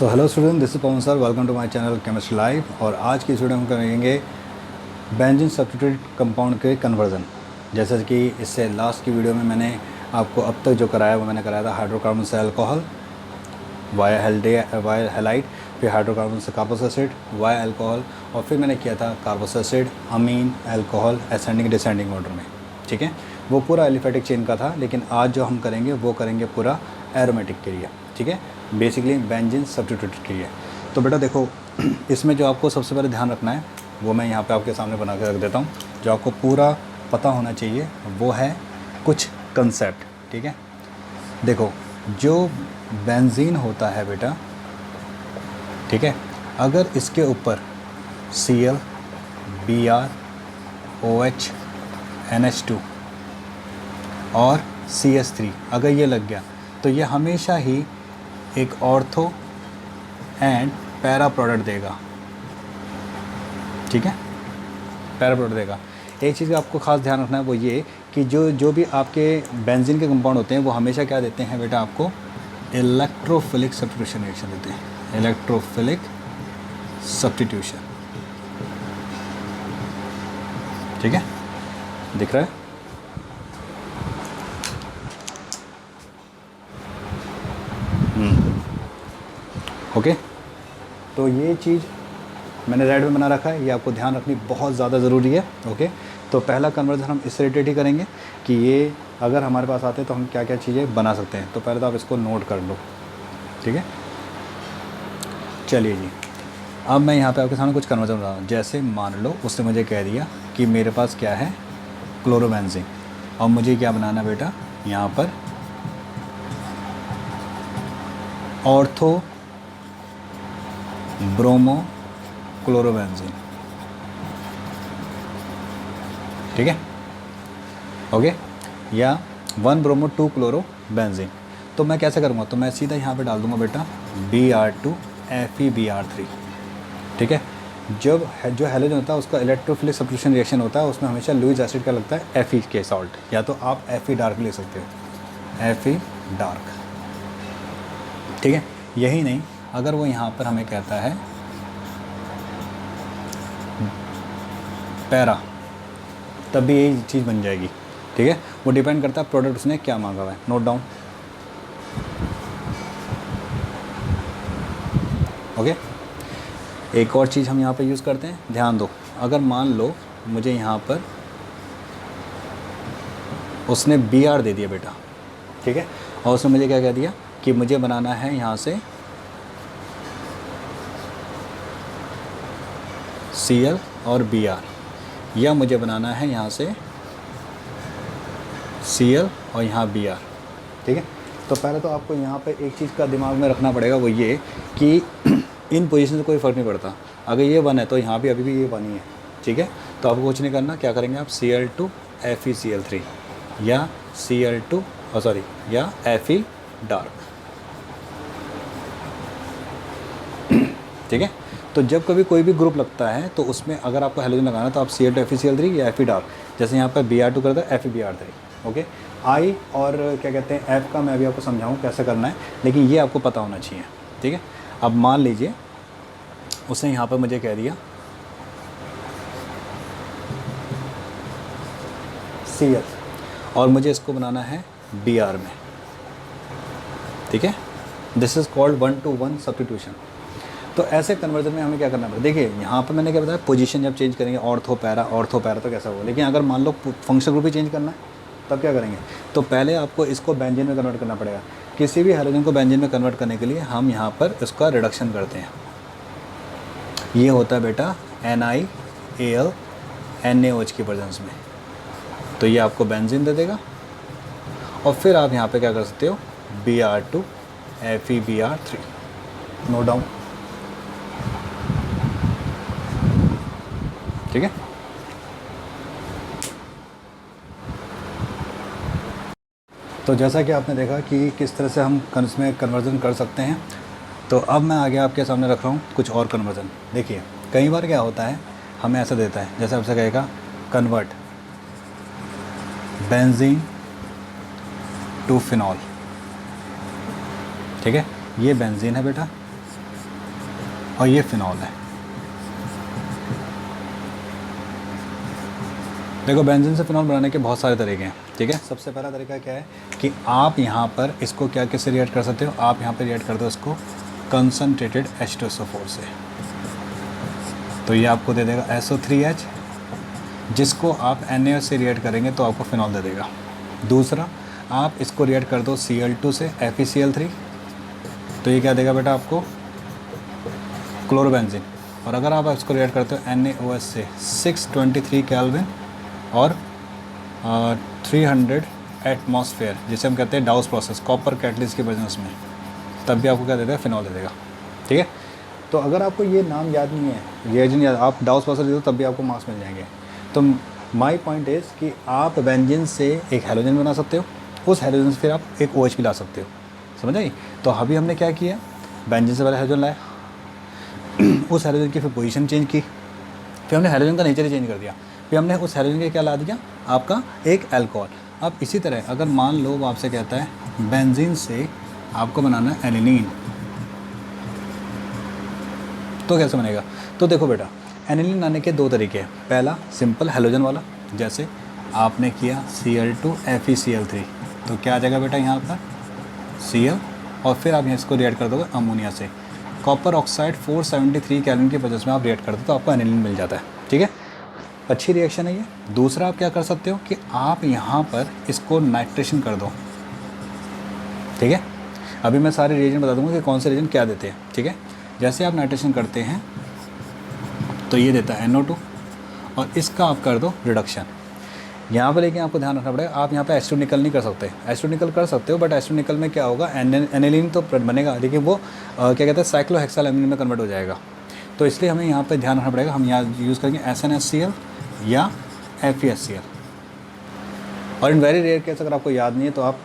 So hello student, this is Pawan sir. Welcome to my channel chemistry live. और आज की video हम करेंगे बेंजीन सब्स्टिट्यूट कंपाउंड के कन्वर्जन। जैसे कि इससे लास्ट की वीडियो में मैंने आपको अब तक जो कराया वो मैंने कराया था हाइड्रोकार्बन से अल्कोहल वाया हेलाइड, फिर हाइड्रोकार्बन से कार्बोक्सिलिक एसिड वाया अल्कोहल, और फिर मैंने किया था कार्बोक्सिलिक एसिड अमीन अल्कोहल असेंडिंग डिसेंडिंग ऑर्डर में। ठीक है, वो पूरा एलिफेटिक चेन का था, लेकिन आज जो हम करेंगे वो करेंगे पूरा एरोमेटिक के लिए। ठीक है, बेसिकली बेंजीन सब्स्टिट्यूट के लिए। तो बेटा देखो, इसमें जो आपको सबसे पहले ध्यान रखना है वो मैं यहाँ पे आपके सामने बना के रख देता हूँ। जो आपको पूरा पता होना चाहिए वो है कुछ कंसेप्ट। ठीक है, देखो जो बेंजीन होता है बेटा, ठीक है, अगर इसके ऊपर Cl, Br, OH, NH2 और CH3 अगर ये लग गया तो ये हमेशा ही एक ऑर्थो एंड पैरा प्रोडक्ट देगा। ठीक है, पैरा प्रोडक्ट देगा। एक चीज़ का आपको खास ध्यान रखना है वो ये कि जो भी आपके बेंजीन के कंपाउंड होते हैं वो हमेशा क्या देते हैं बेटा, आपको इलेक्ट्रोफिलिक सब्स्टिट्यूशन रिएक्शन देते हैं। इलेक्ट्रोफिलिक सब्स्टिट्यूशन, ठीक है, दिख रहा है। ओके, तो ये चीज़ मैंने रेड में बना रखा है, ये आपको ध्यान रखनी बहुत ज़्यादा ज़रूरी है। ओके, तो पहला कन्वर्जन हम इससे रिलेटेड ही करेंगे कि ये अगर हमारे पास आते हैं तो हम क्या क्या चीज़ें बना सकते हैं। तो पहले तो आप इसको नोट कर लो। ठीक है, चलिए जी, अब मैं यहाँ पे आपके सामने कुछ कन्वर्जन बना रहा हूँ। जैसे मान लो उसने मुझे कह दिया कि मेरे पास क्या है, क्लोरोबेंजीन, और मुझे क्या बनाना बेटा, यहाँ पर ऑर्थो ब्रोमो क्लोरोबेंजीन। ठीक है, ओके, या 1 ब्रोमो 2 क्लोरोबेंजीन। तो मैं कैसे करूँगा, तो मैं सीधा यहाँ पे डाल दूँगा बेटा Br2 FeBr3। ठीक है, जब जो हैलोजन होता है उसका इलेक्ट्रोफिलिक सब्स्टिट्यूशन रिएक्शन होता है, उसमें हमेशा लुईस एसिड का लगता है Fe के सॉल्ट, या तो आप Fe डार्क ले सकते हो, Fe डार्क। ठीक है, यही नहीं, अगर वो यहाँ पर हमें कहता है पैरा, तब भी यही चीज़ बन जाएगी। ठीक है, वो डिपेंड करता है प्रोडक्ट उसने क्या मांगा हुआ है। Note down. ओके, एक और चीज़ हम यहाँ पे यूज़ करते हैं, ध्यान दो। अगर मान लो मुझे यहाँ पर उसने Br दे दिया बेटा, ठीक है, और उसने मुझे क्या कह दिया कि मुझे बनाना है यहाँ से Cl और Br, या मुझे बनाना है यहाँ से Cl और यहाँ Br। ठीक है, तो पहले तो आपको यहाँ पे एक चीज़ का दिमाग में रखना पड़ेगा, वो ये कि इन पोजीशन से कोई फ़र्क नहीं पड़ता। अगर ये 1 है तो यहाँ भी अभी भी ये 1 ही है। ठीक है, तो आपको कुछ नहीं करना, क्या करेंगे आप Cl2 FeCl3 या Cl2 या Fe डार्क। ठीक है, तो जब कभी कोई भी ग्रुप लगता है तो उसमें अगर आपको हैलोजन लगाना है तो आप Cl2 FeCl3 या Fe डार्क, जैसे यहाँ पर Br2 करता है FeBr3। ओके, आई और क्या कहते हैं F का मैं अभी आपको समझाऊँ कैसे करना है, लेकिन ये आपको पता होना चाहिए। ठीक है, अब मान लीजिए उसने यहाँ पर मुझे कह दिया Cl और मुझे इसको बनाना है Br में। ठीक है, this is called 1-to-1 substitution. तो ऐसे कन्वर्जन में हमें क्या करना पड़ेगा, देखिए यहाँ पर मैंने क्या बताया, पोजीशन जब चेंज करेंगे ऑर्थो पैरा तो कैसा होगा। लेकिन अगर मान लो फंक्शनल ग्रुप ही चेंज करना है तब क्या करेंगे, तो पहले आपको इसको बेंजीन में कन्वर्ट करना पड़ेगा। किसी भी हैलोजन को बेंजीन में कन्वर्ट करने के लिए हम यहाँ पर इसका रिडक्शन करते हैं। ये होता है बेटा NiAl NaOH की प्रेजेंस में, तो ये आपको बेंजीन दे देगा। और फिर आप यहाँ पे क्या कर सकते हो, Br2 FeBr3। Note down. ठीक है, तो जैसा कि आपने देखा कि किस तरह से हम इसमें कन्वर्जन कर सकते हैं, तो अब मैं आगे आपके सामने रख रहा हूँ कुछ और कन्वर्जन। देखिए कई बार क्या होता है, हमें ऐसा देता है, जैसे आपसे कहेगा कन्वर्ट बेंजीन टू फिनॉल। ठीक है, ये बेंजीन है बेटा, और ये फिनॉल है। देखो बेंजीन से फिनॉल बनाने के बहुत सारे तरीके हैं, ठीक है। सबसे पहला तरीका क्या है कि आप यहाँ पर इसको क्या किससे रिएक्ट कर सकते हो, आप यहाँ पर रिएक्ट कर दो इसको कंसनट्रेटेड H2SO4 से, तो ये आपको दे देगा SO3H, जिसको आप NaOH से रिएक्ट करेंगे तो आपको फिनॉल दे देगा। दूसरा, आप इसको रिएक्ट कर दो Cl2 से FeCl3, तो ये क्या देगा बेटा आपको क्लोरोबेंजीन। और अगर आप इसको रिएक्ट करते हो NaOH से 623 केल्विन और 300 एटमॉस्फेयर, जिसे हम कहते हैं डाउस प्रोसेस, कॉपर कैटलिस्ट के प्रेजेंस में, तब भी आपको क्या दे देगा, फिनॉल दे देगा, ठीक है। तो अगर आपको ये नाम याद नहीं है, रिएजेंट याद, आप डाउस प्रोसेस दे दो तब भी आपको मार्क्स मिल जाएंगे। तो माय पॉइंट इज़ कि आप बेंजीन से एक हैलोजन बना सकते हो, उस हैलोजन से फिर आप एक OH भी ला सकते हो, समझ आई। तो अभी हमने क्या किया, बेंजीन से पहले हैलोजन लाया, उस हैलोजन की फिर पोजीशन चेंज की, फिर हमने हैलोजन का नेचर ही चेंज कर दिया, फिर हमने उस हैलोजन के क्या ला दिया, आपका एक अल्कोहल। अब इसी तरह अगर मान लो वो आपसे कहता है बेंजीन से आपको बनाना है एनिलीन, तो कैसे बनेगा। तो देखो बेटा, एनिलीन बनाने के दो तरीके हैं। पहला सिंपल हैलोजन वाला, जैसे आपने किया Cl2 FeCl3, तो क्या आ जाएगा बेटा यहाँ पर Cl, और फिर आप इसको रिएक्ट कर दोगे अमोनिया से, कॉपर ऑक्साइड 473 केल्विन की वजह से आप रिएक्ट करते हो तो आपको एनिलीन मिल जाता है, ठीक है। अच्छी रिएक्शन है ये। दूसरा आप क्या कर सकते हो कि आप यहाँ पर इसको नाइट्रेशन कर दो, ठीक है। अभी मैं सारे रिएजेंट बता दूंगा कि कौन से रिएजेंट क्या देते हैं, ठीक है। जैसे आप नाइट्रेशन करते हैं तो ये देता है NO2, और इसका आप कर दो रिडक्शन यहाँ पर। लेकिन आपको ध्यान रखना पड़ेगा, आप यहाँ पे H2 निकल नहीं कर सकते। H2 निकल कर सकते हो, बट H2 निकल में क्या होगा, एनिलीन तो बनेगा, लेकिन वो क्या कहते हैं साइक्लोहेक्सालैमिन में कन्वर्ट हो जाएगा। तो इसलिए हमें यहाँ पे ध्यान रखना पड़ेगा, हम यहाँ यूज़ करेंगे SnHCl या FeHCl। और इन वेरी रेयर केस अगर आपको याद नहीं है तो आप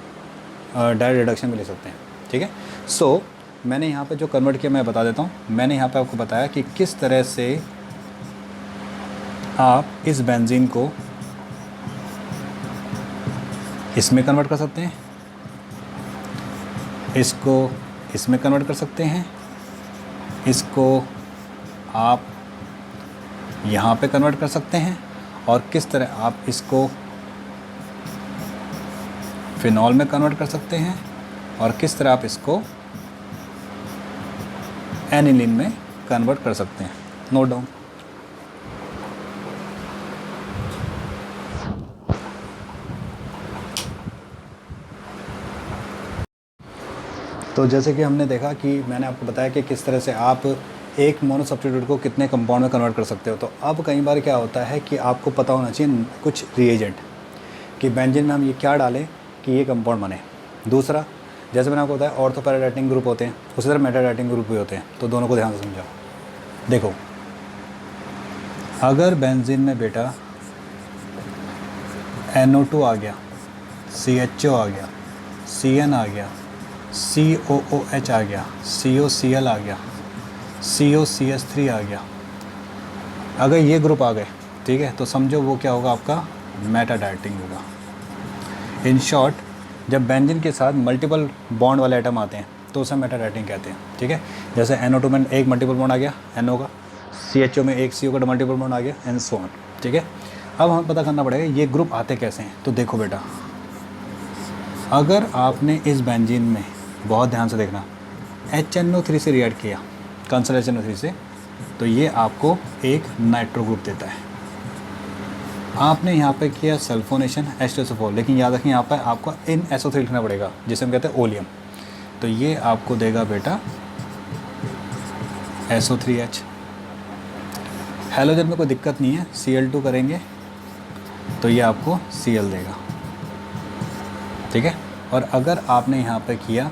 डायरेक्ट रिडक्शन भी ले सकते हैं, ठीक है। सो मैंने यहाँ पे जो कन्वर्ट किया मैं बता देता हूँ। मैंने यहाँ पे आपको बताया कि किस तरह से आप इस बेंजीन को इसमें कन्वर्ट कर सकते हैं, इसको इसमें कन्वर्ट कर सकते हैं, इसको आप यहाँ पे कन्वर्ट कर सकते हैं, और किस तरह आप इसको फिनॉल में कन्वर्ट कर सकते हैं, और किस तरह आप इसको एनिलीन में कन्वर्ट कर सकते हैं। Note down. तो जैसे कि हमने देखा कि मैंने आपको बताया कि किस तरह से आप एक मोनो सब्स्टिट्यूट को कितने कंपाउंड में कन्वर्ट कर सकते हो। तो अब कई बार क्या होता है कि आपको पता होना चाहिए कुछ रिएजेंट कि बेंजीन में हम ये क्या डालें कि ये कंपाउंड बने। दूसरा, जैसे मैंने आपको बताया ऑर्थो पैराडाइटिंग ग्रुप होते हैं, उसी तरह मेटाडाइटिंग ग्रुप भी होते हैं, तो दोनों को ध्यान से समझाओ। देखो, अगर बेंजीन में बेटा NO2 आ गया, CHO आ गया, CN आ गया, COOH आ गया, COCl आ गया, COCH3 आ गया, अगर ये ग्रुप आ गए, ठीक है, तो समझो वो क्या होगा, आपका मेटाडाइटिंग होगा। इन शॉर्ट, जब बेंजीन के साथ मल्टीपल बॉन्ड वाले आइटम आते हैं तो उसे मेटाडाइटिंग कहते हैं, ठीक है। जैसे NO2 में एक मल्टीपल बॉन्ड आ गया NO का, CHO में एक CO का मल्टीपल बॉन्ड आ गया एंड सो ऑन, ठीक है। अब हमें पता करना पड़ेगा ये ग्रुप आते कैसे हैं। तो देखो बेटा, अगर आपने इस बेंजीन में बहुत ध्यान से देखना HNO3 से रिएक्ट किया, कंसल HNO3 से, तो ये आपको एक नाइट्रो ग्रुप देता है। आपने यहाँ पे किया सल्फोनेशन H2SO4, लेकिन याद रखें यहाँ पर आपको इन SO3 लिखना पड़ेगा, जिसे हम कहते हैं ओलियम। तो ये आपको देगा बेटा SO3H। हैलोजन में कोई दिक्कत नहीं है, Cl2 करेंगे तो ये आपको Cl देगा, ठीक है। और अगर आपने यहाँ पे किया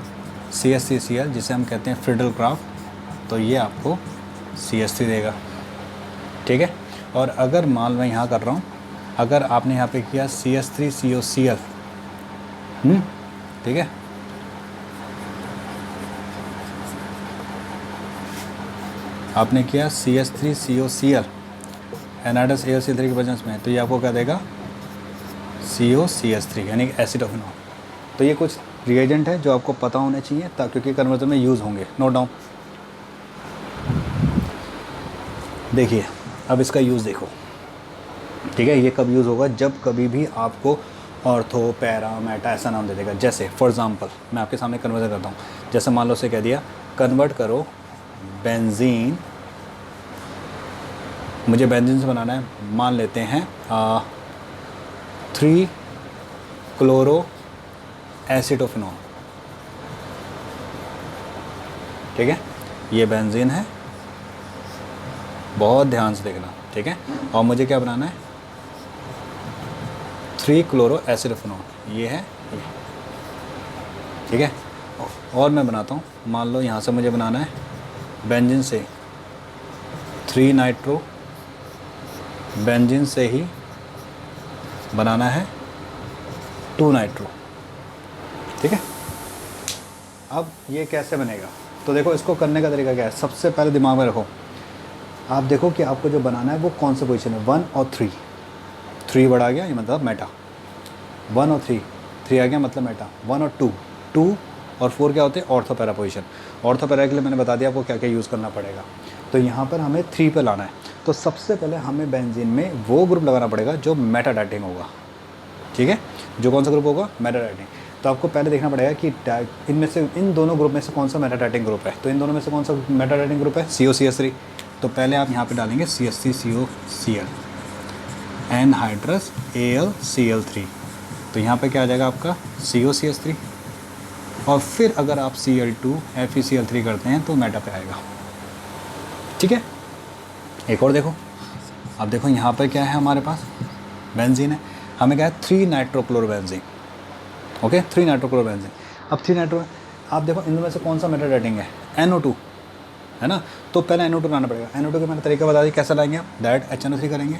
CH3Cl, जिसे हम कहते हैं फ्रिडल क्राफ्ट, तो ये आपको CH3 देगा, ठीक है। और अगर मान मैं यहाँ कर रहा हूँ, अगर आपने यहाँ पे किया CH3COCl, ठीक है, आपने किया CH3COCl एनाइडस AlCl3 के प्रेजेंस में, तो ये आपको क्या देगा COCH3, यानी एसिड ऑफ फिनॉल। तो ये कुछ रिएजेंट है जो आपको पता होने चाहिए, क्योंकि कन्वर्जन में यूज़ होंगे। Note down. देखिए अब इसका यूज़ देखो, ठीक है। ये कब यूज़ होगा, जब कभी भी आपको ऑर्थो, पैरा, मेटा ऐसा नाम दे देगा। जैसे फॉर एग्ज़ाम्पल मैं आपके सामने कन्वर्ट करता हूँ। जैसे मान लो से कह दिया कन्वर्ट करो बेंजीन, मुझे बेंजीन से बनाना है, मान लेते हैं 3 क्लोरो एसिटोफिनॉल, ठीक है। ये बेंजीन है, बहुत ध्यान से देखना, ठीक है। और मुझे क्या बनाना है, 3 क्लोरो एसिडोफिनॉल, ये है ये, ठीक है। और मैं बनाता हूँ, मान लो यहाँ से मुझे बनाना है बेंजीन से 3 नाइट्रो, बेंजीन से ही बनाना है 2 नाइट्रो, ठीक है। अब ये कैसे बनेगा, तो देखो इसको करने का तरीका क्या है। सबसे पहले दिमाग में रखो, आप देखो कि आपको जो बनाना है वो कौन से पोजीशन है, 1 और 3। 3 बड़ा गया, ये मतलब मेटा। 1 और 3 आ गया मतलब मेटा। 1 और 2 और 4 क्या होते हैं, ortho para position. Ortho para के लिए मैंने बता दिया आपको क्या क्या यूज़ करना पड़ेगा। तो यहाँ पर हमें 3 पे लाना है। तो सबसे पहले हमें बेंजीन में वो ग्रुप लगाना पड़ेगा जो मेटाडाइटिंग होगा, ठीक है। जो कौन सा ग्रुप होगा, मेटाडाइटिंग। तो आपको पहले देखना पड़ेगा कि इनमें से, इन दोनों ग्रुप में से कौन सा मेटाडाइटिंग ग्रुप है। तो इन दोनों में से कौन सा मेटाडाइटिंग ग्रुप है, COCH3। तो पहले आप यहाँ पे डालेंगे CH3COCl, एनहाइड्रस AlCl3। तो यहाँ पे क्या आ जाएगा आपका COCH3। और फिर अगर आप Cl2 FeCl3 करते हैं तो मेटा पे आएगा, ठीक है। एक और देखो, अब देखो यहाँ पर क्या है हमारे पास, बेंजीन है, हमें क्या है 3 नाइट्रोक्लोरोबेंजीन, ओके 3 नाइट्रोक्लोरोबेंजीन। अब 3 नाइट्रो, आप देखो इनमें से कौन सा मेटाडाइटिंग है, NO2 है ना। तो पहले NO2 लाना पड़ेगा। NO2 के मैंने तरीका बता दिया कैसे लाएंगे आप, डायरेक्ट HNO3 करेंगे।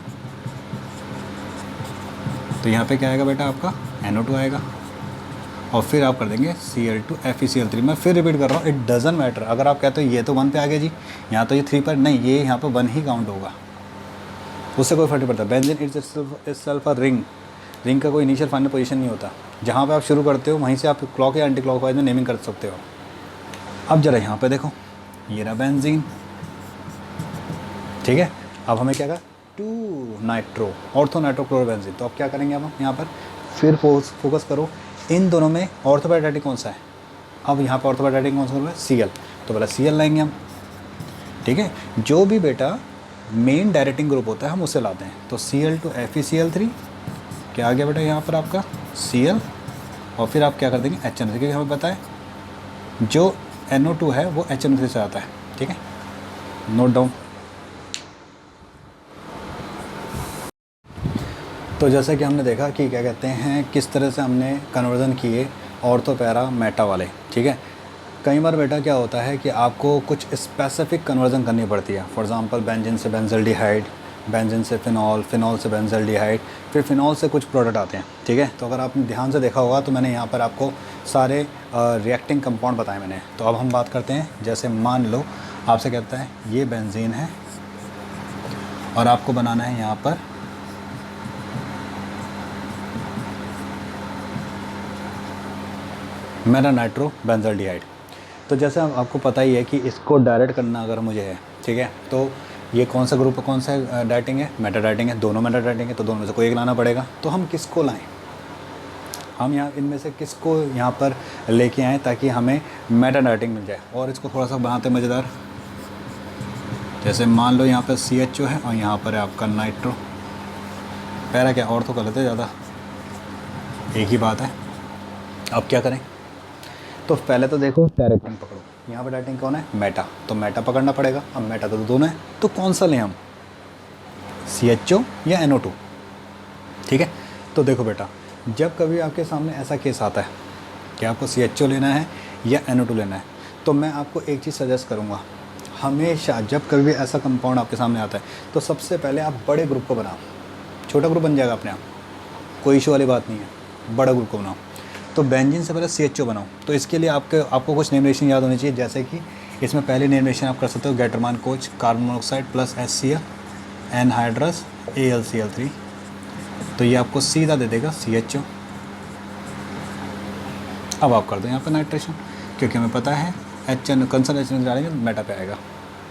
तो यहाँ पे क्या आएगा बेटा आपका NO2 आएगा, और फिर आप कर देंगे Cl2 FeCl3। मैं फिर रिपीट कर रहा हूँ, इट डजंट मैटर। अगर आप कहते हो ये तो 1 पे आ गया जी, यहाँ तो ये 3 पर नहीं, ये यहाँ पर 1 ही काउंट होगा, उससे कोई फर्क नहीं पड़ता। बेंजीन इटसेल्फ अ रिंग का कोई इनिशियल फाइनल पोजीशन नहीं होता। जहाँ पे आप शुरू करते हो वहीं से आप क्लॉक या एंटी क्लॉकवाइज में नेमिंग कर सकते हो। अब जरा यहाँ पे देखो, ये रहा बेंजीन, ठीक है। अब हमें क्या कहा, 2 नाइट्रो, ऑर्थो नाइट्रोक्लोरोबेंजीन। तो अब क्या करेंगे, अब यहाँ पर फिर फोकस करो इन दोनों में ऑर्थोपेटाइटिक कौन सा है। अब यहाँ पर ऑर्थोपेटाइटिक कौन सा है, Cl। तो पहले Cl लाएंगे हम, ठीक है। जो भी बेटा मेन डायरेक्टिंग ग्रुप होता है हम उसे लाते हैं। तो Cl2 FeCl3 क्या आ गया बेटा यहाँ पर आपका Cl, और फिर आप क्या कर देंगे HNO3, क्योंकि हमें पता है जो NO2 है वो HNO3 से आता है, ठीक है। Note down. तो जैसे कि हमने देखा कि क्या कहते हैं, किस तरह से हमने कन्वर्जन किए ऑर्थो पैरा मेटा वाले, ठीक है। कई बार बेटा क्या होता है कि आपको कुछ स्पेसिफिक कन्वर्जन करनी पड़ती है। फॉर एग्जांपल बेंजीन से बेंजल्डिहाइड, बेंजीन से फिनॉल, फिनॉल से बेंजल्डिहाइड, फिर फिनॉल से कुछ प्रोडक्ट आते हैं, ठीक है। तो अगर आपने ध्यान से देखा होगा तो मैंने यहाँ पर आपको सारे रिएक्टिंग कंपाउंड बताए मैंने। तो अब हम बात करते हैं, जैसे मान लो आपसे कहता है ये बेंजीन है और आपको बनाना है यहाँ पर मेटा नाइट्रो बेंजल्डिहाइड। तो जैसे आपको पता ही है कि इसको डायरेक्ट करना अगर मुझे है, ठीक है। तो ये कौन सा ग्रुप है, कौन सा डाइटिंग है, मेटा डाइटिंग है। दोनों मेटा डाइटिंग है तो दोनों में से कोई एक लाना पड़ेगा। तो हम किसको लाएं, हम यहाँ इनमें से किसको यहाँ पर लेके आएँ ताकि हमें मेटा डाइटिंग मिल जाए। और इसको थोड़ा सा बनाते मज़ेदार, जैसे मान लो यहाँ पर CHO है और यहाँ पर है आपका नाइट्रो पैरा, क्या और तो कर लेते ज़्यादा, एक ही बात है। अब क्या करें, तो पहले तो देखो डायरेक्टिंग पकड़ो, यहाँ पर डायरेक्टिंग कौन है, मेटा। तो मेटा पकड़ना पड़ेगा। अब मेटा तो दोनों है, तो कौन सा लें हम, CHO या NO2, ठीक है। तो देखो बेटा, जब कभी आपके सामने ऐसा केस आता है कि आपको CHO लेना है या NO2 लेना है, तो मैं आपको एक चीज़ सजेस्ट करूँगा, हमेशा जब कभी भी ऐसा कंपाउंड आपके सामने आता है तो सबसे पहले आप बड़े ग्रुप को बनाओ। छोटा ग्रुप बन जाएगा अपने आप, कोई इशू वाली बात नहीं है, बड़ा ग्रुप को बनाओ। तो बेंजीन से पहले CHO बनाओ। तो इसके लिए आपको कुछ नेमिनेशन याद होनी चाहिए, जैसे कि इसमें पहले नेमिनेशन आप कर सकते हो Gattermann Koch, carbon monoxide plus HCl, anhydrous AlCl3। तो ये आपको सीधा दे देगा CHO। अब आप कर दो यहाँ पर नाइट्रेशन, क्योंकि हमें पता है HN कंसंट्रेशन डालेंगे मेटा पे आएगा,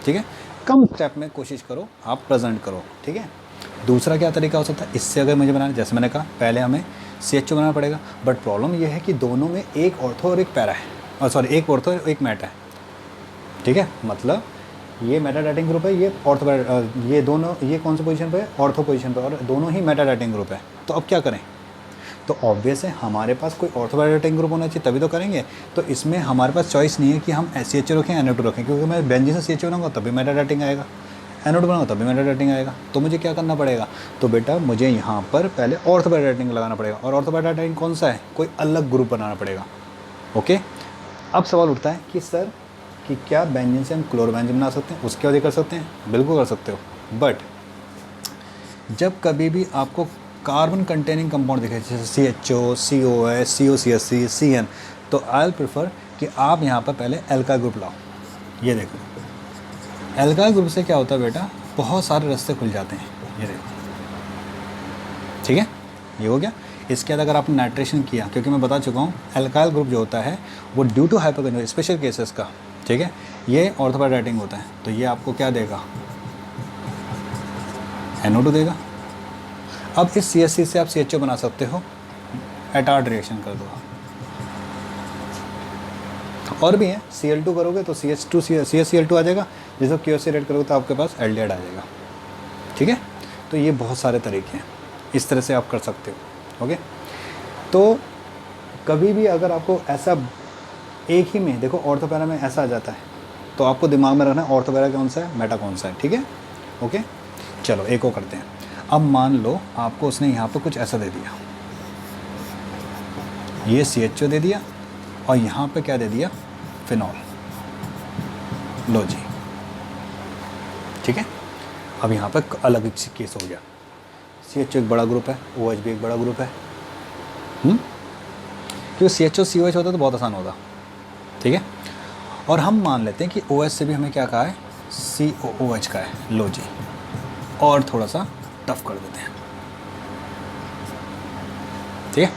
ठीक है। कम स्टेप में कोशिश करो आप प्रेजेंट करो, ठीक है। दूसरा क्या तरीका हो सकता है, इससे अगर मुझे बनाना, जैसे मैंने कहा पहले हमें CHO बनाना पड़ेगा, बट प्रॉब्लम ये है कि दोनों में एक ऑर्थो और एक पैरा है, और सॉरी एक ऑर्थो और एक मेटा है, ठीक है। मतलब ये मेटाडाइटिंग ग्रुप है, ये ऑर्थो, ये दोनों, ये कौन सी पोजीशन पे है, ऑर्थो पोजीशन पे, और दोनों ही मेटाडाइटिंग ग्रुप है। तो अब क्या करें, तो ऑब्वियस है हमारे पास कोई ऑर्थोपेडाइटिंग ग्रुप होना चाहिए तभी तो करेंगे। तो इसमें हमारे पास चॉइस नहीं है कि हम CHO रखें NO2 रखें, क्योंकि मैं बेंजीन से CHO बनाऊंगा तभी मेटाडाइटिंग आएगा, NO2 बनाऊंगा तभी मेटाडाइटिंग आएगा। तो मुझे क्या करना पड़ेगा, तो बेटा मुझे यहाँ पर पहले ऑर्थोपेडाइटिंग लगाना पड़ेगा, और ऑर्थोपेडाइटिंग कौन सा है, कोई अलग ग्रुप बनाना पड़ेगा। ओके, अब सवाल उठता है कि सर कि क्या बेंजीन से हम क्लोरोबेंजीन बना सकते हैं, उसके वजह कर सकते हैं, बिल्कुल कर सकते हो। बट जब कभी भी आपको कार्बन कंटेनिंग कंपाउंड दिखे, जैसे CHO, COS, COCSC, CN, तो आई प्रेफर कि आप यहाँ पर पहले एल्काइल ग्रुप लाओ। ये देखो एल्काइल ग्रुप से क्या होता है बेटा, बहुत सारे रास्ते खुल जाते हैं, ये देखो, ठीक है। ये हो गया। इसके बाद अगर आपने नाइट्रेशन किया, क्योंकि मैं बता चुका हूँ एल्काइल ग्रुप जो होता है वो ड्यू टू हाइपोकन्वर्जन स्पेशल केसेस का, ठीक है, ये ऑर्थोपेडाइटिंग होता है, तो ये आपको क्या देगा, NO2 देगा। अब इस CH3 से आप CHO बना सकते हो, एटार्ड रिएक्शन कर दो। और भी है, Cl2 करोगे तो CHCl2 आ जाएगा, जिसको QC रेड करोगे तो आपके पास एल्डिहाइड आ जाएगा, ठीक है। तो ये बहुत सारे तरीके हैं, इस तरह से आप कर सकते हो। ओके, तो कभी भी अगर आपको ऐसा एक ही में देखो ऑर्थोपैरा में ऐसा आ जाता है, तो आपको दिमाग में रखना है ऑर्थोपैरा कौन सा है, मेटा कौन सा है, ठीक है। ओके, चलो एक और करते हैं। अब मान लो आपको उसने यहाँ पर कुछ ऐसा दे दिया, ये CHO दे दिया, और यहाँ पे क्या दे दिया, फिनॉल, लो जी, ठीक है। अब यहाँ पे अलग केस हो गया, CHO एक बड़ा ग्रुप है, OH भी एक बड़ा ग्रुप है, क्योंकि CHO COH होता तो बहुत आसान होता, ठीक है। और हम मान लेते हैं कि OH से भी हमें क्या कहा है, COOH का है, लो जी, और थोड़ा सा टफ कर देते हैं, ठीक है।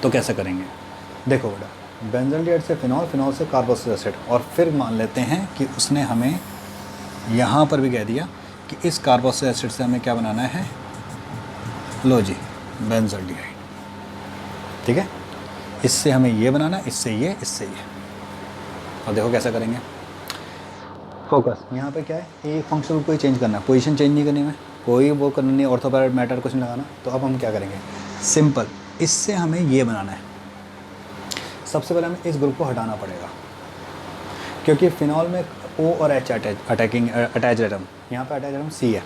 तो कैसे करेंगे, देखो बेटा, बेंजल्डिहाइड से फिनॉल, फिनॉल से कार्बोक्सिलिक एसिड, और फिर मान लेते हैं कि उसने हमें यहाँ पर भी कह दिया कि इस कार्बोक्सिलिक एसिड से हमें क्या बनाना है, लो जी, बेंजल्डिहाइड, ठीक है। इससे हमें ये बनाना है, इससे ये, इससे ये, और देखो कैसे करेंगे। फोकस यहाँ पे क्या है, एक फंक्शन को चेंज करना है, पोजीशन चेंज नहीं करनी है, कोई वो करना नहीं, ऑर्थोपैरा मैटर कुछ नहीं लगाना। तो अब हम क्या करेंगे, सिंपल, इससे हमें ये बनाना है। सबसे पहले हमें इस ग्रुप को हटाना पड़ेगा, क्योंकि फिनॉल में O और H अटैच एटम, यहाँ पे अटैच एटम C है।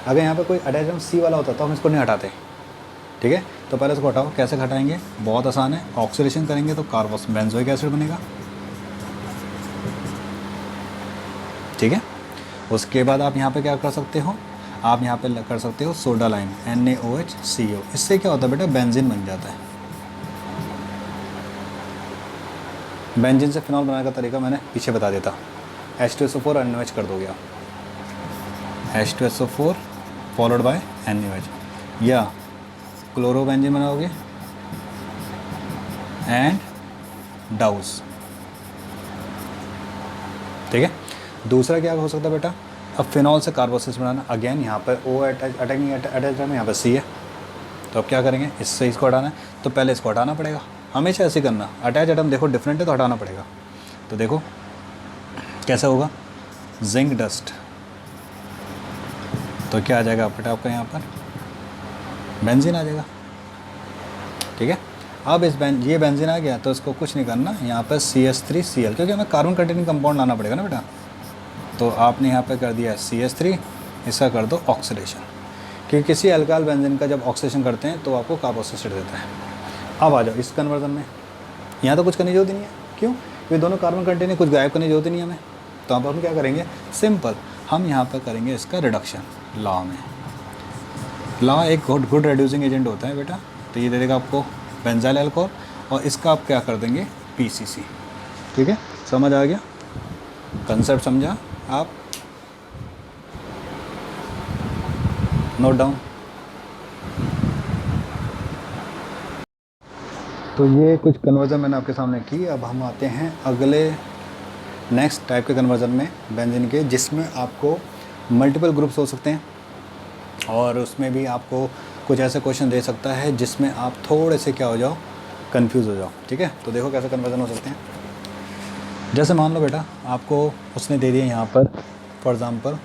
अगर यहाँ पे कोई अटैच एटम C वाला होता तो हम इसको नहीं हटाते, ठीक है। तो पहले इसको हटाओ, कैसे हटाएंगे, बहुत आसान है, ऑक्सीडेशन करेंगे तो कार्बोक्स बेंजोइक एसिड बनेगा, ठीक है। उसके बाद आप यहाँ पे क्या कर सकते हो, आप यहाँ पे कर सकते हो सोडा लाइम, NaOH CO, इससे क्या होता है बेटा, बेंजीन बन जाता है। बेंजीन से फिनॉल बनाने का तरीका मैंने पीछे बता देता, H2SO4 NaOH कर दोगे आप, H2SO4 फॉलोड बाय NaOH, या क्लोरोबेंजीन बनाओगे एंड डाउस, ठीक है। दूसरा क्या हो सकता है बेटा, अब फिनॉल से कार्बोक्सिल बनाना, अगेन यहाँ पर O अटैकिंग अटैच है, यहाँ पर C है, तो अब क्या करेंगे, इससे इसको हटाना है, तो पहले इसको हटाना पड़ेगा, हमेशा ऐसे करना, अटैच एटम देखो डिफरेंट है तो हटाना पड़ेगा। तो देखो कैसा होगा, जिंक डस्ट, तो क्या आ जाएगा बेटा आपका यहाँ पर, बेंजीन आ जाएगा, ठीक है। अब ये बेंजीन आ गया तो इसको कुछ नहीं करना, यहाँ पर CH3Cl, क्योंकि हमें कार्बन कंटेनिंग कंपाउंड लाना पड़ेगा ना बेटा, तो आपने यहाँ पे कर दिया CH3, इसका कर दो ऑक्सीडेशन, क्योंकि किसी अल्काइल बेंजीन का जब ऑक्सीडेशन करते हैं तो आपको कार्बोक्सिलिक एसिड देता है। अब आ जाओ इस कन्वर्जन में, यहाँ तो कुछ करने की जरूरत नहीं है, क्यों, ये दोनों कार्बन कंटेनिंग, कुछ गायब करने की जरूरत नहीं है हमें। तो अब हम क्या करेंगे, सिंपल, हम यहाँ पर करेंगे इसका रिडक्शन लॉ में। लॉ एक गुड रिड्यूसिंग एजेंट होता है बेटा, तो ये दे देगा आपको बेंजाइल अल्कोहल, और इसका आप क्या कर देंगे, PCC, ठीक है। समझ आ गया, कंसेप्ट समझा आप, नोट डाउन। तो ये कुछ कन्वर्जन मैंने आपके सामने की। अब हम आते हैं अगले नेक्स्ट टाइप के कन्वर्जन में बेंजीन के, जिसमें आपको मल्टीपल ग्रुप्स हो सकते हैं और उसमें भी आपको कुछ ऐसे क्वेश्चन दे सकता है जिसमें आप थोड़े से क्या हो जाओ, कंफ्यूज हो जाओ। ठीक है, तो देखो कैसे कन्वर्जन हो सकते हैं। जैसे मान लो बेटा आपको उसने दे दिया यहाँ पर फॉर एग्ज़ाम्पल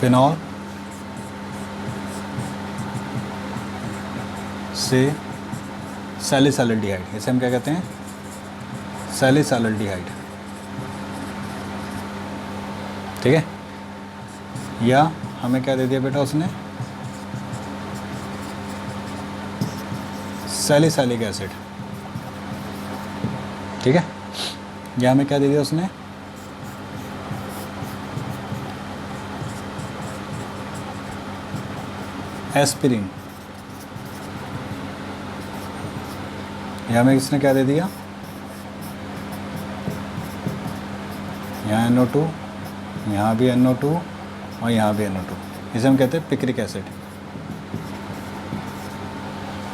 फिनॉल से सैलिसैल्डिहाइड, इसे हम क्या कहते हैं, सैलिसैल्डिहाइड। ठीक है, या हमें क्या दे दिया बेटा उसने, सैलिसैलिक एसिड। ठीक है, या हमें क्या दे दिया उसने, एस्पिरिन। या हमें इसने क्या दे दिया, यहाँ NO2, यहाँ भी NO2 और यहाँ भी NO2, इसे हम कहते हैं पिक्रिक एसिड।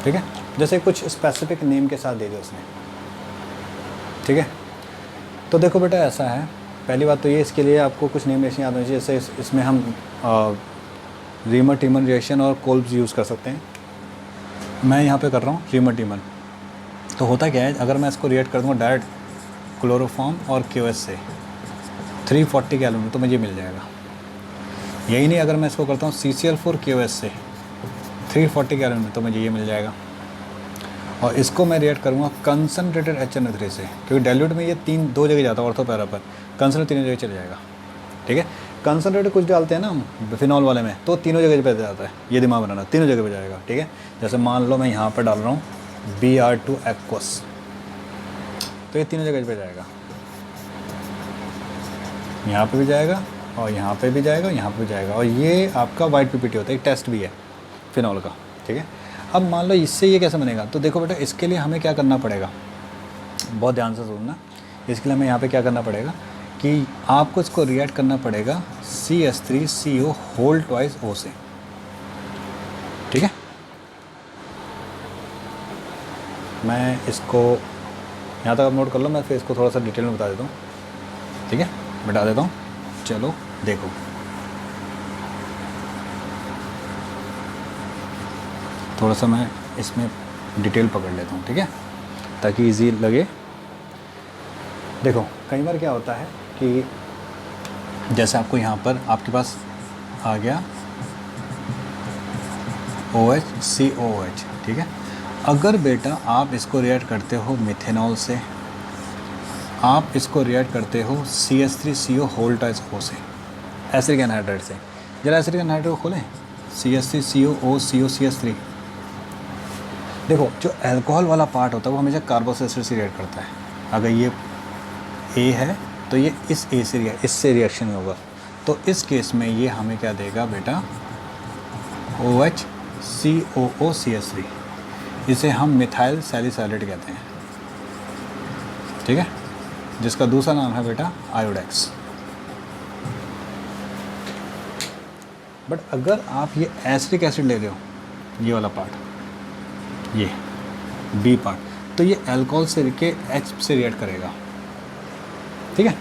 ठीक है, जैसे कुछ स्पेसिफिक नेम के साथ दे दिया उसने। ठीक है, तो देखो बेटा ऐसा है, पहली बात तो ये, इसके लिए आपको कुछ नेम ऐसे याद होनी चाहिए, जैसे इसमें हम रीमर टीमन रिएक्शन और कोल्ब्स यूज़ कर सकते हैं। मैं यहाँ पे कर रहा हूँ रीमर टीमन। तो होता क्या है, अगर मैं इसको रिएक्ट कर दूँगा डायरेक्ट क्लोरोफॉर्म और QS से 340 केल्विन में, तो मुझे मिल जाएगा। यही नहीं, अगर मैं इसको करता हूँ CCl4 QS से 340 केल्विन में, तो मुझे ये मिल जाएगा। और इसको मैं रिएक्ट करूँगा कंसनट्रेटेड HNO3 से, क्योंकि डाइल्यूट में ये दो जगह जाता है, ऑर्थो पैरा पर, कंसनट्रेट तीनों जगह चले जाएगा। ठीक है, कंसनट्रेटेड कुछ डालते हैं ना हम फिनॉल वाले में, तो तीनों जगह पे जाता है, ये दिमाग बनाना, तीनों जगह पे जाएगा। ठीक है, जैसे मान लो मैं यहाँ पर डाल रहा हूँ Br2 एक्वस, तो ये तीनों जगह पे जाएगा, यहाँ पे भी जाएगा और यहाँ पे भी जाएगा, यहाँ पे भी जाएगा। और ये आपका वाइट PPT होता है, एक टेस्ट भी है फिनॉल का। ठीक है, अब मान लो इससे ये कैसे बनेगा, तो देखो बेटा इसके लिए हमें क्या करना पड़ेगा, बहुत ध्यान से सुनना। इसके लिए हमें यहाँ पे क्या करना पड़ेगा कि आपको इसको रिएक्ट करना पड़ेगा CH3CO होल ट्वाइस O से। ठीक है, मैं इसको यहाँ तक आप नोट कर लो, मैं फिर इसको थोड़ा सा डिटेल में बता देता हूँ। ठीक है, बता देता हूँ, चलो देखो। थोड़ा सा मैं इसमें डिटेल पकड़ लेता हूँ, ठीक है, ताकि इजी लगे। देखो कई बार क्या होता है कि जैसे आपको यहाँ पर आपके पास आ गया OH COOH। ठीक है, अगर बेटा आप इसको रिएक्ट करते हो मिथेनॉल से, आप इसको रिएक्ट करते हो CH3CO होल ट्वाइस O से, एसिडिक एनहाइड्राइड से। जरा एसिडिक एनहाइड्राइड को खोलें, CH3CO COCH3। देखो जो अल्कोहल वाला पार्ट होता है वो हमेशा कार्बोक्सिल से रिएक्ट करता है। अगर ये A है तो ये इस A से इससे रिएक्शन में होगा, तो इस केस में ये हमें क्या देगा बेटा, OH COOCH3। इसे हम मिथाइल सैलिसैलेट कहते हैं। ठीक है, जिसका दूसरा नाम है बेटा आयोडेक्स। बट अगर आप ये एसिडिक एसिड ले रहे हो, ये वाला पार्ट, ये B पार्ट, तो ये अल्कोहल से के H से रिएक्ट करेगा। ठीक है,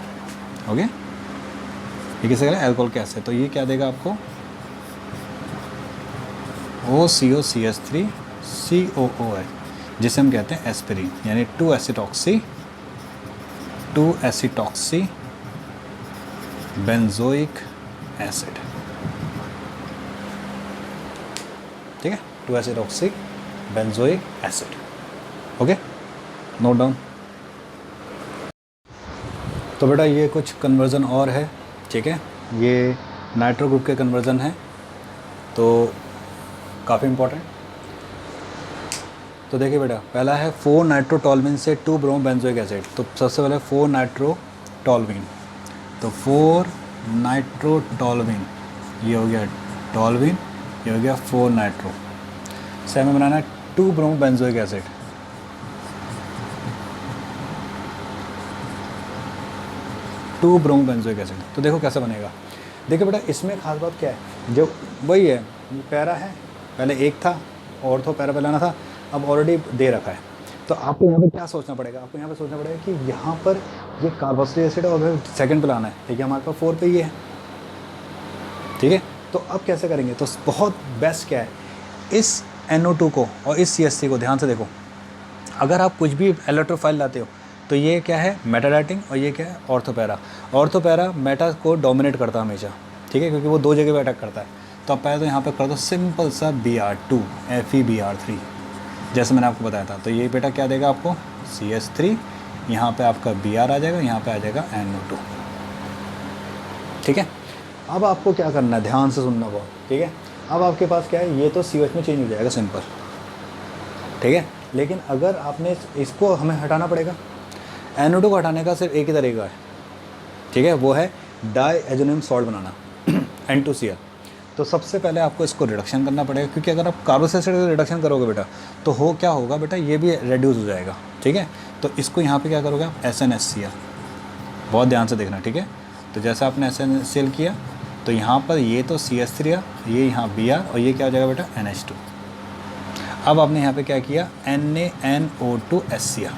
ओके, ये किसे करें, अल्कोहल के एसिड, तो ये क्या देगा आपको, OCOCH3 COOH, जिसे हम कहते हैं एस्पिरिन, यानी 2-एसिटॉक्सी बेंजोइक एसिड। ठीक है, two acetoxy benzoic acid. Okay, note down. तो बेटा ये कुछ कन्वर्ज़न और है। ठीक है, ये नाइट्रो ग्रुप के कन्वर्ज़न है, तो काफ़ी इम्पोर्टेंट। तो देखिए बेटा, पहला है 4-नाइट्रोटोल्यूइन से 2-ब्रोमोबेंजोइक एसिड। तो सबसे पहले 4-नाइट्रोटोल्यूइन, तो 4-नाइट्रोटोल्यूइन, ये हो गया टोल्यूइन, ये हो गया 4-नाइट्रो से हमें बनाना है two bromobenzoic acid. Two bromobenzoic acid. तो देखो कैसे बनेगा। देखिए बेटा इसमें खास बात क्या है, जो वही है पैरा है, पहले एक था ऑर्थो पैरा बनाना था, अब ऑलरेडी दे रखा है। तो आपको यहाँ पे क्या सोचना पड़ेगा, आपको यहाँ पे सोचना पड़ेगा कि यहाँ पर ये कार्बोक्सिलिक एसिड और अगर सेकंड पे लाना है, ठीक है, हमारे पास 4 पे ये है, ठीक है। तो अब कैसे करेंगे, तो बहुत बेस्ट क्या है, इस NO2 को और इस CH3 को ध्यान से देखो। अगर आप कुछ भी इलेक्ट्रोफाइल लाते हो तो ये क्या है मेटाडाइटिंग और ये क्या है ऑर्थोपैरा। ऑर्थोपैरा मेटा को डोमिनेट करता है हमेशा, ठीक है, क्योंकि वो 2 जगह पे अटैक करता है। तो आप पहले तो यहाँ पे कर दो सिंपल सा Br2 FeBr3, जैसे मैंने आपको बताया था। तो ये बेटा क्या देगा आपको CH3, यहाँ पे आपका Br आ जाएगा, यहाँ पे आ जाएगा NO2, ठीक है। अब आपको क्या करना है, ध्यान से सुनना बहुत, ठीक है। अब आपके पास क्या है, ये तो COH में चेंज हो जाएगा सिंपल, ठीक है। लेकिन अगर आपने इसको हमें हटाना पड़ेगा, NO2 को हटाने का सिर्फ एक ही तरीका है, ठीक है, वो है डाईएजोनियम सॉल्ट बनाना N2Cl। तो सबसे पहले आपको इसको रिडक्शन करना पड़ेगा, क्योंकि अगर आप कार्बोक्सिलिक एसिड का रिडक्शन करोगे बेटा तो हो क्या होगा बेटा, ये भी रेड्यूस हो जाएगा, ठीक है। तो इसको यहाँ पे क्या करोगे आप SnHCl, बहुत ध्यान से देखना, ठीक है। तो जैसा आपने SnHCl किया तो यहाँ पर ये तो CH3 ये यहाँ Br और ये क्या हो जाएगा बेटा NH2। अब आपने यहाँ पे क्या किया NaNO2HCl,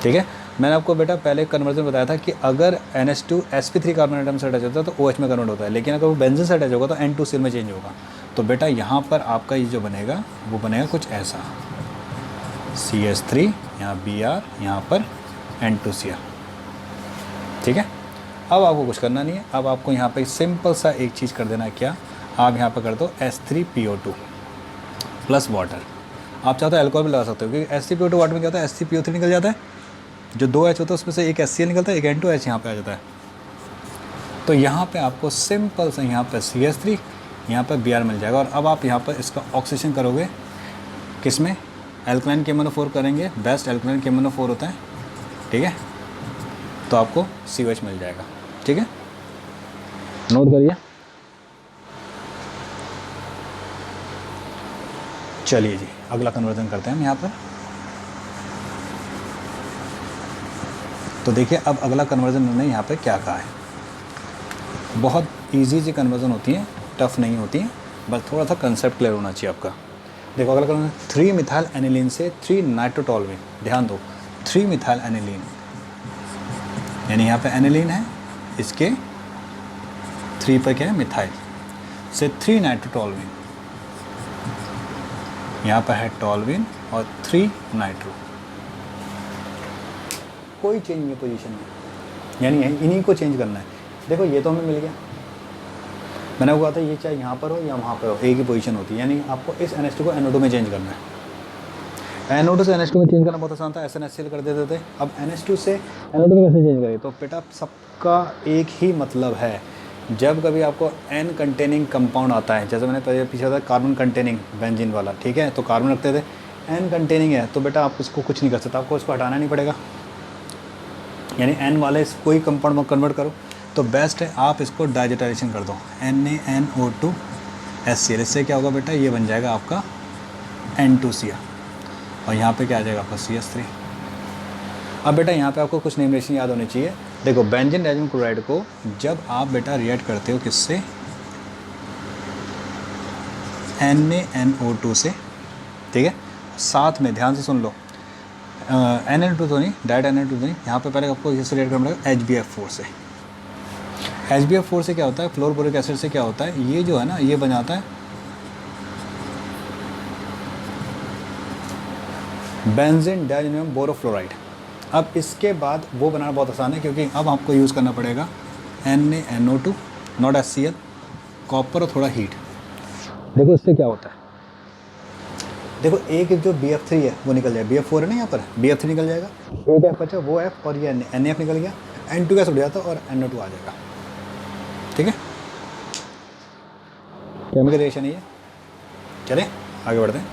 ठीक है। मैंने आपको बेटा पहले कन्वर्जन बताया था कि अगर NH2 sp3 कार्बन एटम से अटैच होता है तो OH में कन्वर्ट होता है, लेकिन अगर वो बेंजीन से अटैच होगा तो N2Cl में चेंज होगा। तो बेटा यहाँ पर आपका ये जो बनेगा वो बनेगा कुछ ऐसा, CH3 यहाँ Br यहाँ पर N2Cl, ठीक है। अब आपको कुछ करना नहीं है, अब आपको यहाँ पे सिंपल सा एक चीज़ कर देना है, क्या, आप यहाँ पर कर दो H3PO2 प्लस वाटर। आप चाहो तो अल्कोहल भी लगा सकते हो, क्योंकि H3PO2 वाटर में क्या होता है H3PO3 निकल जाता है, जो 2 H होता है उसमें से एक HCl निकलता है, एक N2H यहाँ पे आ जाता है। तो यहाँ पे आपको सिंपल से यहाँ पे CH3 यहाँ पे Br मिल जाएगा। और अब आप यहाँ पर इसका ऑक्सीडेशन करोगे किस में, एल्कलाइन KMnO4 करेंगे, बेस्ट एल्कलाइन KMnO4 होता है, ठीक है। तो आपको COH मिल जाएगा, ठीक है, नोट करिए। चलिए जी अगला कन्वर्जन करते हैं हम यहाँ पर। तो देखिए अब अगला कन्वर्जन मैंने यहाँ पे क्या कहा है, बहुत इजी सी कन्वर्जन होती है, टफ नहीं होती है, बस थोड़ा सा कंसेप्ट क्लियर होना चाहिए आपका। देखो अगला कन्वर्जन 3 मिथाइल एनिलीन से 3 नाइट्रोटोलुइन, ध्यान दो 3 मिथाइल एनिलीन, यानी यहाँ पे एनिलीन है, इसके 3 पर क्या है मिथाइल, से 3 नाइट्रोटोलुइन, यहाँ पर है टोलुइन और 3 नाइट्रो, कोई चेंज नहीं है पोजीशन में, यानी इन्हीं को चेंज करना है। देखो ये तो हमें मिल गया, मैंने वो कहा था ये चाहे यहाँ पर हो या वहाँ पर हो एक ही पोजीशन होती है, यानी आपको इस NH2 को NO2 में चेंज करना है। NO2 से NH2 में चेंज करना बहुत आसान था, SnHCl कर देते थे। अब NH2 से NO2 में कैसे चेंज करें, तो बेटा सबका एक ही मतलब है, जब कभी आपको N कंटेनिंग कंपाउंड आता है, जैसे मैंने पीछे बताया कार्बन कंटेनिंग बेंजीन वाला, ठीक है, तो कार्बन रखते थे, N कंटेनिंग है तो बेटा आप उसको कुछ नहीं कर सकते, आपको उसको हटाना नहीं पड़ेगा, यानी N वाले कोई कंपाउंड में कन्वर्ट करो। तो बेस्ट है आप इसको डाइजेटाइजेशन कर दो NaNO2HCl, इससे क्या होगा बेटा ये बन जाएगा आपका N2Cl और यहाँ पे क्या आ जाएगा आपका CH3। अब बेटा यहाँ पे आपको कुछ नेमरेशन याद होनी चाहिए। देखो बेंजीन डाइजीन क्लोराइड को जब आप बेटा रिएक्ट करते हो किससे, NaNO2 से, ठीक है, साथ में ध्यान से सुन लो NL2 तो नहीं, डायरेक्ट NL2 तो नहीं, यहाँ पे पहले आपको इससे रिएक्ट करना पड़ेगा HBF4 से। HBF4 से क्या होता है, फ्लोरोबोरिक एसिड से क्या होता है, ये जो है ना ये बन जाता है बेंजीन डाइज़ोनियम बोरोफ्लोराइड। अब इसके बाद वो बनाना बहुत आसान है, क्योंकि अब आपको यूज़ करना पड़ेगा NaNO2 नॉट HCl, कॉपर और थोड़ा हीट। देखो इससे क्या होता है, देखो एक जो BF3 है वो निकल जाएगा, BF4 है ना यहाँ पर, BF3 निकल जाएगा, एक F बचा वो F और ये NaF निकल गया, N2 गैस उड़ जाता और NO2 आ जाएगा, ठीक है। केमिकल रिएक्शन ये, चलें आगे बढ़ते हैं।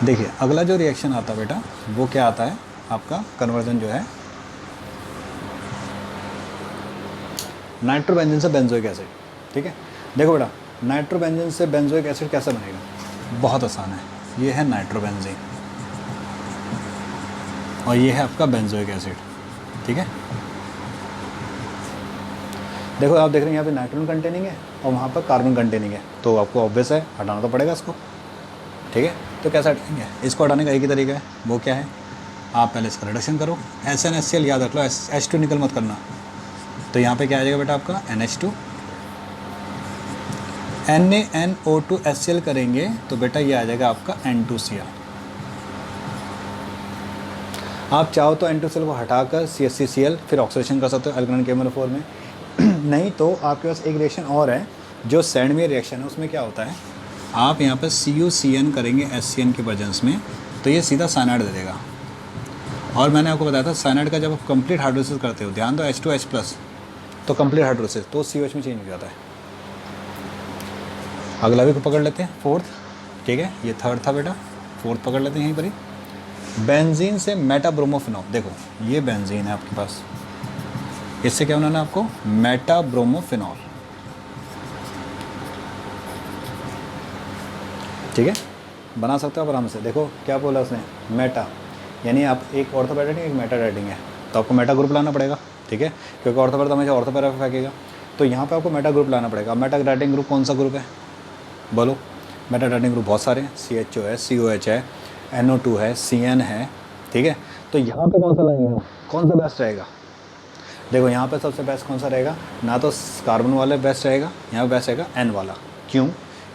देखिए अगला जो रिएक्शन आता है बेटा वो क्या आता है, आपका कन्वर्जन जो है नाइट्रोबेंजीन से बेंजोइक एसिड, ठीक है। देखो बेटा नाइट्रोबेंजीन से बेंजोइक एसिड कैसे बनेगा, बहुत आसान है, ये है नाइट्रोबेंजीन और ये है आपका बेंजोइक एसिड, ठीक है। देखो आप देख रहे हैं यहाँ पे नाइट्रोजन कंटेनिंग है और वहाँ पर कार्बन कंटेनिंग है, तो आपको ऑब्वियस है हटाना तो पड़ेगा इसको। ठीक है, तो कैसे हटाएंगे इसको? हटाने का एक ही तरीका है, वो क्या है, आप पहले इसका रिडक्शन करो। SnHCl याद रख लो, H2 निकल मत करना। तो यहाँ पे क्या आ जाएगा बेटा आपका NH2, NaNO2HCl करेंगे तो बेटा ये आ जाएगा आपका N2Cl। आप चाहो तो N2Cl को हटाकर CH3Cl फिर ऑक्सीडेशन कर सकते हो एल्कालाइन केमोनोफोर में। नहीं तो आपके पास एक रिएक्शन और है जो सैंडविच रिएक्शन है, उसमें क्या होता है, आप यहाँ पर CuCN करेंगे HCN के प्रेजेंस में, तो ये सीधा साइनाइड दे देगा। और मैंने आपको बताया था साइनाइड का जब आप कंप्लीट हाइड्रोलिसिस करते हो, ध्यान दो H2H+, तो कंप्लीट हाइड्रोलिसिस तो COH में चेंज हो जाता है। अगला भी को पकड़ लेते हैं, फोर्थ। ठीक है, ये थर्ड था बेटा, फोर्थ पकड़ लेते हैं यहीं पर ही। बेंजीन से मेटाब्रोमोफिनॉल, देखो ये बेंजीन है आपके पास, इससे क्या बनाना है आपको, मेटाब्रोमोफिनॉल। ठीक है, बना सकते हो आप आराम से। देखो क्या बोला उसने, मेटा, यानी आप एक ऑर्थोपेरा एक मेटा राइटिंग है, तो आपको मेटा ग्रुप लाना पड़ेगा। ठीक है, क्योंकि ऑर्थोपेरा तो हमेशा ऑर्थोपेरा पे फेंकेगा, तो यहाँ पे आपको मेटा ग्रुप लाना पड़ेगा। मेटा राइटिंग ग्रुप कौन सा ग्रुप है बोलो? मेटा राइटिंग ग्रुप बहुत सारे हैं, CHO है, COH है, NO2 है, CN है। ठीक है, तो यहाँ पे कौन सा लगेगा, कौन सा बेस्ट रहेगा? देखो यहाँ पे सबसे बेस्ट कौन सा रहेगा, ना तो कार्बन वाला बेस्ट रहेगा, यहाँ पे बेस्ट रहेगा N वाला। क्यों?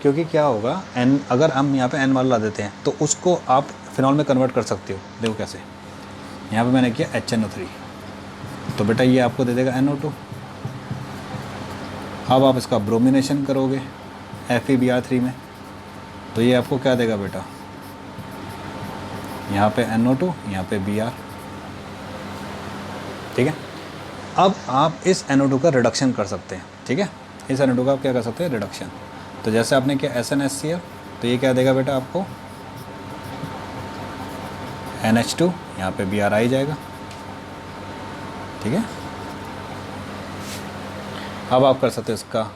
क्योंकि क्या होगा, N अगर हम यहाँ पे N वाला ला देते हैं तो उसको आप फिनॉल में कन्वर्ट कर सकते हो। देखो कैसे, यहाँ पे मैंने किया HNO3, तो बेटा ये आपको दे देगा NO2। अब आप इसका ब्रोमिनेशन करोगे FeBr3 में, तो ये आपको क्या देगा बेटा, यहाँ पे NO2, यहाँ पे Br। ठीक है, अब आप इस NO2 का रिडक्शन कर सकते हैं। ठीक है, इस NO2 का आप क्या कर सकते हैं, रिडक्शन। तो जैसे आपने किया SnHCl, तो ये क्या देगा बेटा आपको, NH2, यहाँ पे Br आ ही जाएगा। ठीक है, अब आप कर सकते हैं इसका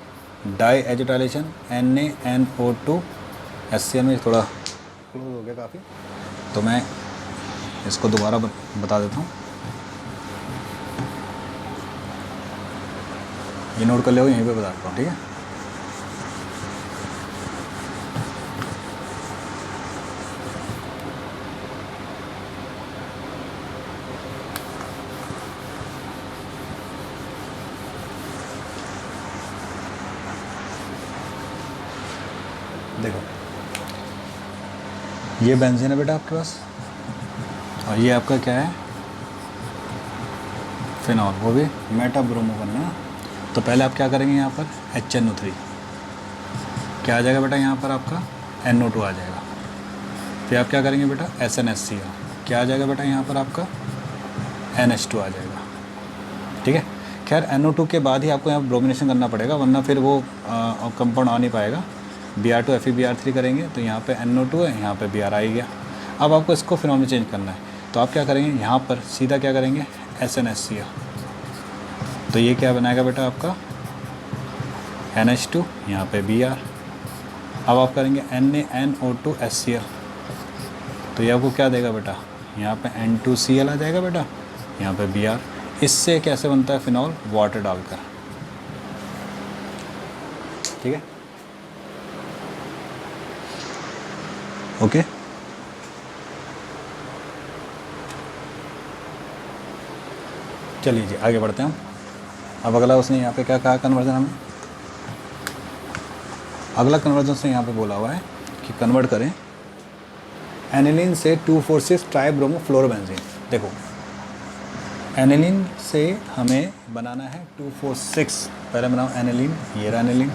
डाई एजिटाइलेशन, NaNO2HCl में थोड़ा क्लोज हो गया काफ़ी, तो मैं इसको दोबारा बता देता हूँ, ये नोट कर लो, यहीं पे बता देता हूँ। ठीक है, देखो ये बेंजीन है बेटा आपके पास, और ये आपका क्या है, फिनॉल, वो भी मेटाब्रोमो करना है। तो पहले आप क्या करेंगे, यहाँ पर HNO3 क्या आ जाएगा बेटा, यहाँ पर आपका NO2 आ जाएगा। फिर आप क्या करेंगे बेटा, SnHCl क्या आ जाएगा बेटा, यहाँ पर आपका NH2 आ जाएगा। ठीक है, खैर NO2 के बाद ही आपको यहाँ ब्रोमिनेशन करना पड़ेगा, वरना फिर वो कंपाउंड आ नहीं पाएगा। Br2 FeBr3 करेंगे तो यहाँ पे NO2 है, यहाँ पे Br आ गया। अब आपको इसको फिनॉल में चेंज करना है, तो आप क्या करेंगे, यहाँ पर सीधा क्या करेंगे, SnHCl, तो ये क्या बनाएगा बेटा आपका NH2, यहाँ पे Br। अब आप करेंगे NaNO2HCl, तो ये आपको क्या देगा बेटा, यहाँ पे N2Cl आ जाएगा बेटा, यहाँ पे Br। इससे कैसे बनता है फिनॉल, वाटर डालकर। ठीक है, ओके। चलिए जी आगे बढ़ते हैं हम। अब अगला उसने यहाँ पे क्या कहा कन्वर्जन हमें, अगला कन्वर्जन से यहाँ पे बोला हुआ है कि कन्वर्ट करें एनिलीन से 2,4,6 ट्राइब्रोमोफ्लोरोबेंजीन। देखो एनिलीन से हमें बनाना है 2,4,6, पहले बनाओ एनिलीन, ये रहा एनिलीन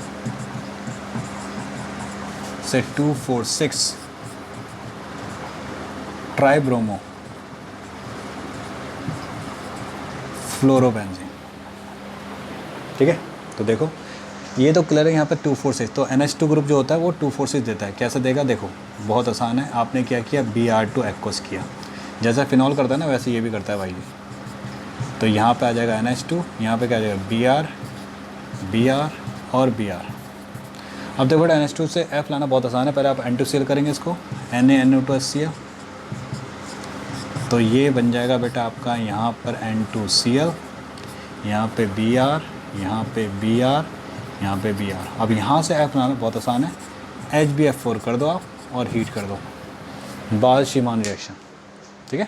से 2,4,6 ट्राइब्रोमो फ्लोरोबेंजीन। ठीक है, तो देखो ये तो क्लियर है, यहाँ पे 2,4,6, तो NH2 ग्रुप जो होता है वो 2,4,6 देता है। कैसे देगा, देखो बहुत आसान है, आपने क्या किया, Br2 एक्वस किया, जैसा फिनॉल करता है ना वैसे ये भी करता है भाई। तो यहाँ पे आ जाएगा NH2, यहाँ पे क्या आ जाएगा Br, Br और Br। अब देखो बेटा NH2 से F लाना बहुत आसान है, पहले आप N2Cl करेंगे इसको, NaNO2HCl, तो ये बन जाएगा बेटा आपका यहाँ पर N2Cl, यहाँ पे Br, यहाँ पे Br, यहाँ पे Br। अब यहाँ से F बनाना बहुत आसान है, HbF4 कर दो आप और हीट कर दो, बाल-शीमान रिएक्शन, ठीक है।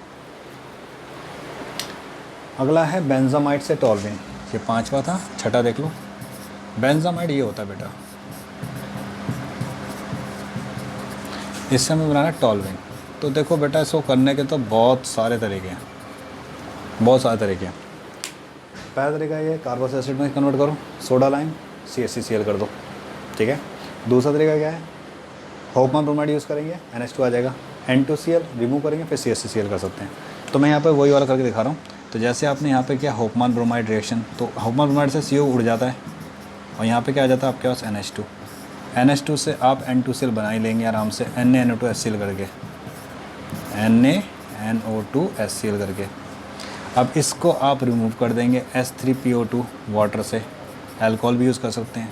अगला है बेंजामाइड से टॉल्यूइन, ये 5वां था, छठा देख लो। बेंजामाइड ये होता है बेटा, इससे हमें बनाना है टॉल्यूइन। तो देखो बेटा, इसको करने के तो बहुत सारे तरीके हैं, बहुत सारे तरीके हैं। पहला तरीका ये कार्बोक्सिलिक एसिड में कन्वर्ट करो, सोडा लाइम CaCCl कर दो, ठीक है। दूसरा तरीका क्या है, होफमैन ब्रोमाइड यूज़ करेंगे, NH2 आ जाएगा, N2Cl रिमूव करेंगे, फिर CaCCl कर सकते हैं। तो मैं यहाँ पे वही वाला करके दिखा रहा हूँ। तो जैसे आपने यहाँ पे किया होफमैन ब्रोमाइड रिएक्शन, तो होफमैन ब्रोमाइड से CO उड़ जाता है और यहाँ पे क्या आ जाता है आपके पास NH2। NH2 से आप N2Cl बना ही लेंगे आराम से, NaNO2HCl करके, NaNO2HCl करके। अब इसको आप रिमूव कर देंगे H3PO2 वाटर से, अल्कोहल भी यूज़ कर सकते हैं।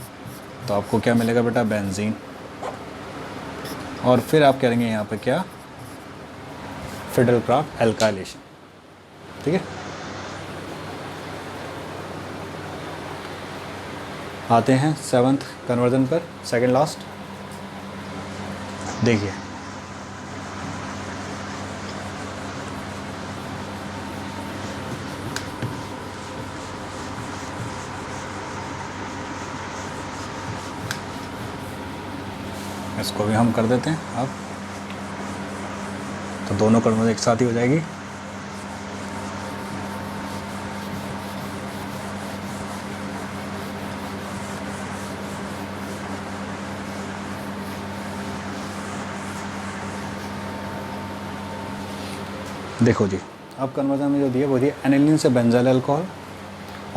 तो आपको क्या मिलेगा बेटा, बेंजीन। और फिर आप करेंगे यहाँ पे क्या, फिडेलक्राफ्ट एल्काइलेशन, ठीक है। आते हैं 7th कन्वर्जन पर, सेकंड लास्ट। देखिए इसको भी हम कर देते हैं अब, तो दोनों कन्वर्जन एक साथ ही हो जाएगी। देखो जी, अब कन्वर्जन में जो दिया वो दिया एनिलीन से बेंजाइल अल्कोहल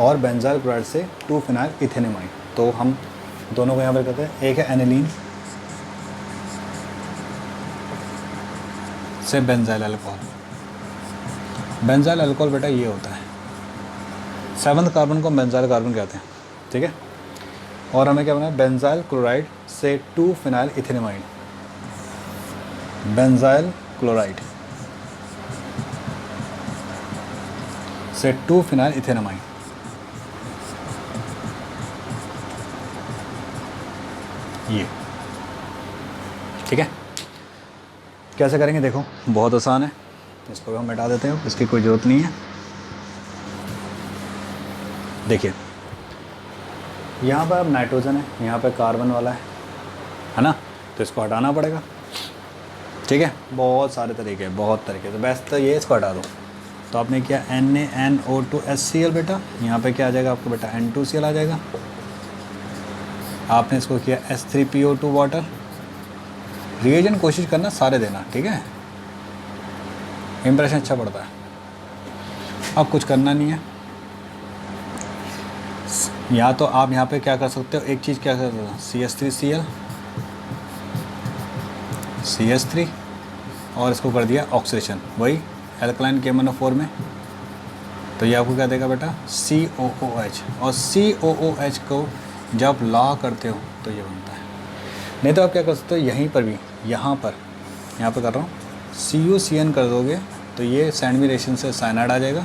और बेंजाइल क्लोराइड से 2-फिनाइल इथेनेमाइड। तो हम दोनों को यहाँ पर करते हैं, एक है एनिलीन से बेंजाइल अल्कोहल। बेंजाइल अल्कोहल बेटा ये होता है, 7th कार्बन को बेंजाइल कार्बन कहते हैं, ठीक है। और हमें क्या बनाया, बेंजाइल क्लोराइड से 2-फिनाइल इथेनेमाइड, बेंजाइल क्लोराइड से 2-फिनाइल इथेनेमाइड। ये ठीक है। कैसे करेंगे देखो, बहुत आसान है, इसको हम मिटा देते हैं, इसकी कोई ज़रूरत नहीं है। देखिए यहाँ पर अब नाइट्रोजन है, यहाँ पर कार्बन वाला है ना, तो इसको हटाना पड़ेगा, ठीक है। बहुत सारे तरीके हैं, बहुत तरीके। तो बेस्ट तो ये, इसको हटा दो। तो आपने किया NaNO2HCl बेटा, यहाँ पे क्या आ जाएगा आपको बेटा, N2Cl आ जाएगा। आपने इसको किया H3PO2 वाटर। रिएजेंट कोशिश करना सारे देना, ठीक है, इम्प्रेशन अच्छा पड़ता है। अब कुछ करना नहीं है, या तो आप यहाँ पे क्या कर सकते हो, एक चीज़ क्या कर सकते हो, CH3Cl, CH3 और इसको कर दिया ऑक्सीडेशन, वही एल्कलाइन KMnO4 में। तो ये आपको क्या देगा बेटा, COOH। और COOH को जब ला करते हो तो ये बनता है। नहीं तो आप क्या कर सकते हो, यहीं पर भी, यहाँ पर कर रहा हूँ, CuCN कर दोगे तो ये सैंडविच रिएक्शन से साइनाइड आ जाएगा।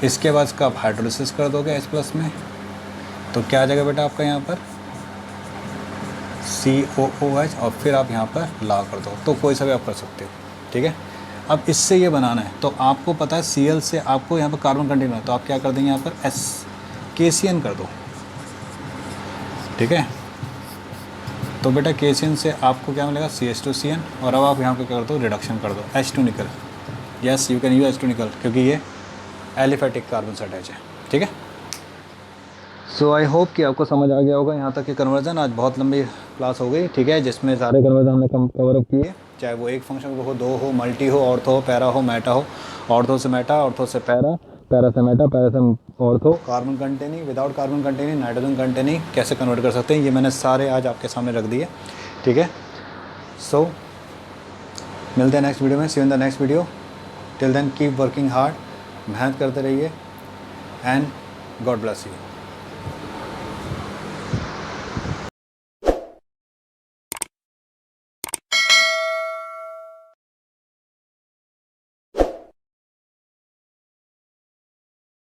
इसके बाद इसका आप हाइड्रोलिसिस कर दोगे H+ में, तो क्या आ जाएगा बेटा आपका यहाँ पर COOH, और फिर आप यहाँ पर ला कर दो। तो कोई सा भी आप कर सकते हो, ठीक है। अब इससे ये बनाना है, तो आपको पता है Cl से आपको यहाँ पर कार्बन कंटेन है, तो आप क्या कर देंगे, यहाँ पर KCN कर दो, ठीक है। तो बेटा KCN से आपको क्या मिलेगा, CH2CN। और अब आप यहाँ पे क्या कर दो, रिडक्शन कर दो, H2 निकल। Yes, you can use H2 निकल, क्योंकि ये एलिफेटिक कार्बन से अटैच है, ठीक है। सो आई होप कि आपको समझ आ गया होगा यहाँ तक कि कन्वर्जन। आज बहुत लंबी क्लास हो गई, ठीक है, जिसमें सारे कन्वर्जन हमने कवर अप किए, चाहे वो एक फंक्शन हो, दो हो, मल्टी हो, ऑर्थो हो, पैरा हो, मेटा हो, ऑर्थो से मेटा, ऑर्थो से पैरा, पैरा से मेटा, पैरा से ortho, carbon containing, without carbon containing, nitrogen containing कैसे कन्वर्ट कर सकते हैं, ये मैंने सारे आज आपके सामने रख दिए, ठीक है। सो मिलते हैं नेक्स्ट वीडियो में, see you in the next video. Till then keep working hard, मेहनत करते रहिए, एंड गॉड ब्लेस यू।